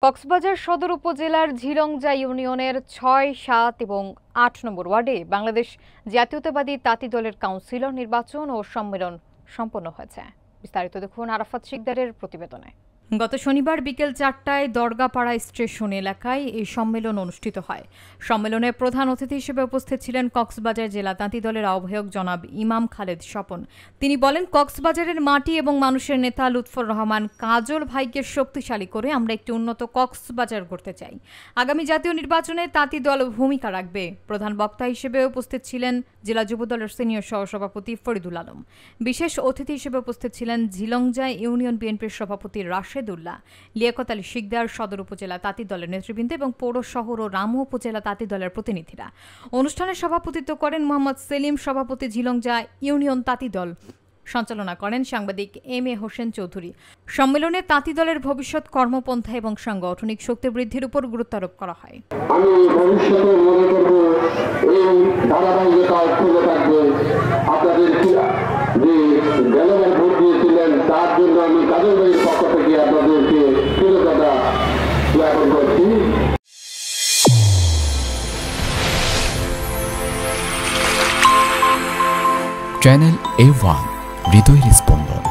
কক্সবাজার সদর উপজেলার ঝিলংজা ইউনিয়নের ৬, ৭ এবং ৮ নম্বর ওয়ার্ডে বাংলাদেশ জাতীয়তাবাদী তাঁতি দলের কাউন্সিলর নির্বাচন ও সম্মেলন সম্পন্ন হয়েছে। বিস্তারিত দেখুন আরাফাত শিকদারের প্রতিবেদনে। গত শনিবার বিকেল ৪টায় দরগাপাড়া স্টেশন এলাকায় এই সম্মেলন অনুষ্ঠিত হয়। সম্মেলনে প্রধান অতিথি হিসেবে উপস্থিত ছিলেন কক্সবাজার জেলা তাঁতি দলের আহ্বায়ক জনাব ইমাম খালেদ স্বপন। তিনি বলেন, কক্সবাজারের মাটি এবং মানুষের নেতা লুৎফর রহমান কাজল ভাইকে শক্তিশালী করে আমরা একটি উন্নত কক্সবাজার গড়তে চাই। আগামী জাতীয় নির্বাচনে তাঁতি দল ভূমিকা রাখবে। প্রধান বক্তা হিসেবে উপস্থিত ছিলেন জেলা যুব দলের সিনিয়র সহসভাপতি ফরিদুল আলম। বিশেষ অতিথি হিসেবে উপস্থিত ছিলেন ঝিলংজা ইউনিয়ন বিএনপির সভাপতি রাশেদুল্লাহ, লিয়াকত আলী শিকদার, সদর উপজেলা তাঁতি দলের নেতৃবৃন্দ এবং পৌর শহর ও রামু উপজেলা তাঁতি দলের প্রতিনিধিরা। অনুষ্ঠানে সভাপতিত্ব করেন মোহাম্মদ সেলিম, সভাপতি ঝিলংজা ইউনিয়ন তাঁতি দল। সঞ্চালনা করেন সাংবাদিক এম.এ. হোসেন চৌধুরী। সম্মেলনে তাঁতি দলের ভবিষ্যৎ কর্মপন্থা এবং সাংগঠনিক শক্তি বৃদ্ধির উপর গুরুত্ব আরোপ করা হয়। আমি ভবিষ্যতে মনে করব এই ধারাবাহিকতা অক্ষুণ্ণ থাকবে। আপনাদের যে গেলবার ভোট দিয়েছিলেন তার জন্য আমি কাজল ভাইয়ের পক্ষ থেকে আপনাদেরকে কৃতজ্ঞতা জ্ঞাপন করছি। চ্যানেল A1 হৃদয়ের স্পন্দন।